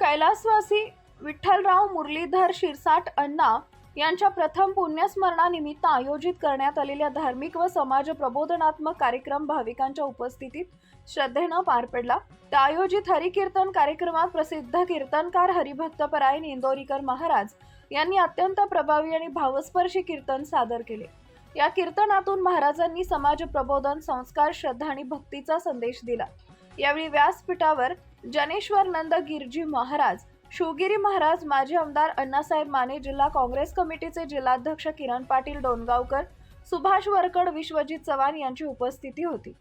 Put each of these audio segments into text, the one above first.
कैलासवासी विठ्ठलराव मुरलीधर शिरसाट अण्णा यांच्या प्रथम पुण्यस्मरणानिमित्त आयोजित करण्यात आलेल्या धार्मिक व समाज प्रबोधनात्मक कार्यक्रम भाविकांच्या उपस्थितीत श्रद्धेनं पार पडला। त्या आयोजित हरिकीर्तन कार्यक्रमात प्रसिद्ध कीर्तनकार हरिभक्तपरायण इंदोरीकर महाराज यांनी अत्यंत प्रभावी आणि भावस्पर्शी कीर्तन सादर केले। या कीर्तनातून महाराजांनी समाज प्रबोधन, संस्कार, श्रद्धा आणि भक्तीचा संदेश दिला। यावेळी व्यासपीठावर जनेश्वर नंद गिरजी महाराज, शिवगिरी महाराज, माजी आमदार अण्णासाहेब माने, जिल्हा काँग्रेस कमिटीचे जिल्हाध्यक्ष किरण पाटील डोणगावकर, सुभाष वरकड, विश्वजित चव्हाण यांची उपस्थिती होती।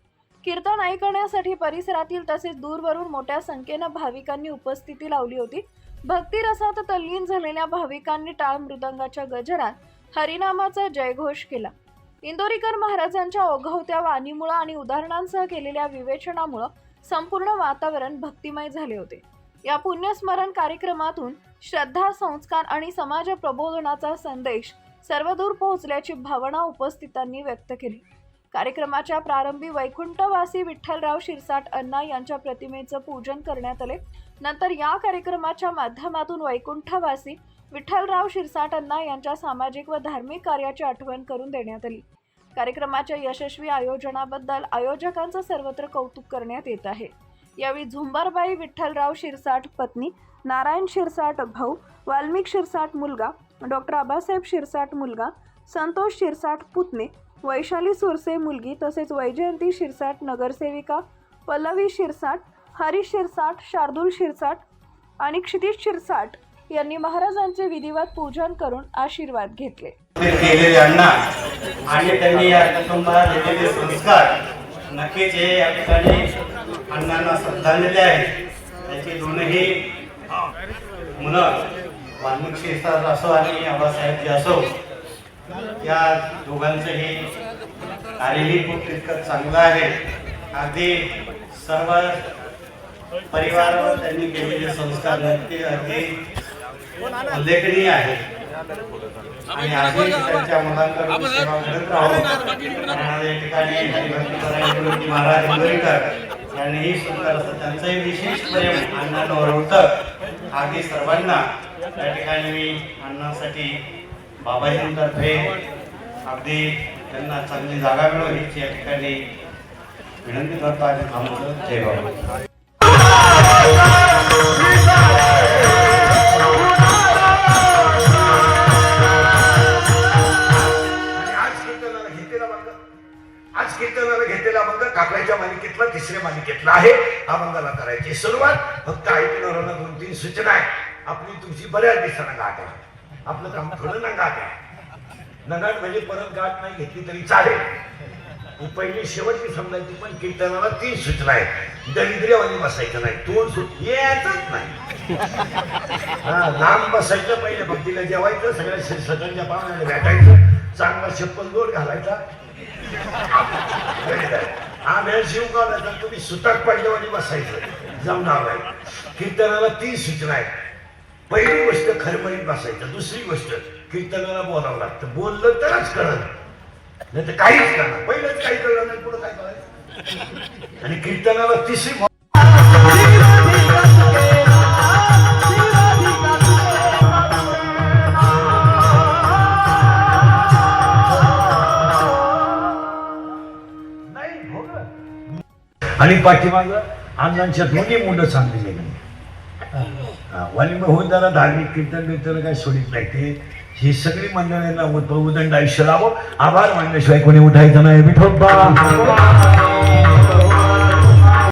कीर्तन ऐकण्यासाठी परिसरातील तसेच दूरवरून मोठ्या संख्येने भाविकांनी उपस्थिती लावली होती। भक्ती रसात तल्लीन झालेल्या भाविकांनी टाळ मृदंगाच्या गजरात हरिनामाचा जयघोष केला। इंदोरीकर महाराजांच्या ओघवत्या वाणीमुळे आणि उदाहरणांसह केलेल्या विवेचनामुळे संपूर्ण वातावरण भक्तिमय झाले होते। या पुण्यस्मरण कार्यक्रमातून श्रद्धा, संस्कार आणि समाज प्रबोधनाचा संदेश सर्वदूर पोहोचल्याची भावना उपस्थितांनी व्यक्त केली। कार्यक्रमाच्या प्रारंभी वैकुंठवासी विठ्ठलराव शिरसाट अण्णा यांच्या प्रतिमेचं पूजन करण्यात आले। नंतर या कार्यक्रमाच्या माध्यमातून वैकुंठवासी विठ्ठलराव शिरसाट अण्णा यांच्या सामाजिक व धार्मिक कार्याची आठवण करून देण्यात आली। कार्यक्रमाच्या यशस्वी आयोजनाबद्दल आयोजकांचं सर्वत्र कौतुक करण्यात येत आहे। यावेळी झुंबरबाई विठ्ठलराव शिरसाट पत्नी, नारायण शिरसाट भाऊ, वाल्मिक शिरसाट मुलगा, डॉक्टर आबासाहेब शिरसाट मुलगा, संतोष शिरसाट पुतणे, वैशाली सुरसे मुलगी, तसेच वैजयंती शिरसाट नगरसेविका, पल्लवी शिरसाट, हरीश शिरसाट, शार्दूल शिरसाट आणि क्षितिज शिरसाट यांनी महाराजांचे विधिवत पूजन करून आशीर्वाद घेतले। आणि त्यांनी या कुटुंबाला दिलेले संस्कार नक्कीच हे या ठिकाणी अण्णांना श्रद्धांजली आहे। त्याची दोनही मुलं वाल्मिक शिरसाट असो आणि आबासाहेब जी असो, या दोघांचंही कार्यही खूप तितकं चांगलं आहे। अगदी सर्व परिवारावर त्यांनी केलेले संस्कार नक्की अगदी उल्लेखनीय आहे आणि आजही त्यांच्या मुलांकडून सेवा करत राहू। या ठिकाणी हरिभक्तपरायण महाराज इंदोरीकर यांनीही सुंदर असं त्यांचंही विशेष प्रेम अण्णांवर होतं। अगदी सर्वांना या ठिकाणी मी अण्णांसाठी बाबाजींतर्फे अगदी त्यांना चांगली जागा मिळो हीच या ठिकाणी विनंती करतो आणि थांबतो। जय बाबा। आज कीर्तनाला घेतलेला मंगल काकड्याच्या मालिकेतला तिसऱ्या मालिकेतला आहे। हा मंगला करायची सुरुवात फक्त ऐकणाऱ्यांना 2-3 सूचना आहे। आपली तुमची बऱ्याच दिवसांना गाठ आहे, आपलं काम थोडं नंगाट आहे। नंगाट म्हणजे परत गाठ नाही घेतली तरी चालेल, ही पहिली शेवटची समजायची। पण कीर्तनाला 3 सूचना आहेत। दरिद्र्यवानी बसायचं नाही, तोंड सुट यायचंच नाही, लांब बसायचं, पहिले भक्तीला जेवायचं, सगळ्या सगळ्यांच्या पाहुण्याला भेटायचं, चांगला चप्पल गोड घालायचा, हा वेळ शिव काढायचा, तुम्ही सुताक पडल्यावानी बसायचं, जमणार नाही। कीर्तनाला 3 सूचना आहेत। पहिली गोष्ट खरमरीत बसायचं, दुसरी गोष्ट कीर्तनाला बोलावं लागतं, बोललं तरच कळलं, नाही तर काहीच करणार, पहिलंच काही कळलं नाही पुढं काय करायचं। आणि कीर्तनाला तिसरी आणि पाठीमाग अण्णांच्या दोन्ही मुलं चांगली गेली। वालिंब होऊन जरा धार्मिक कीर्तन बिर्तन काय सोडित नाही ते, ही सगळी मंडळींना उदंड आयुष्य लावो। आभार मानल्याशिवाय कोणी उठायचं नाही। विठोबा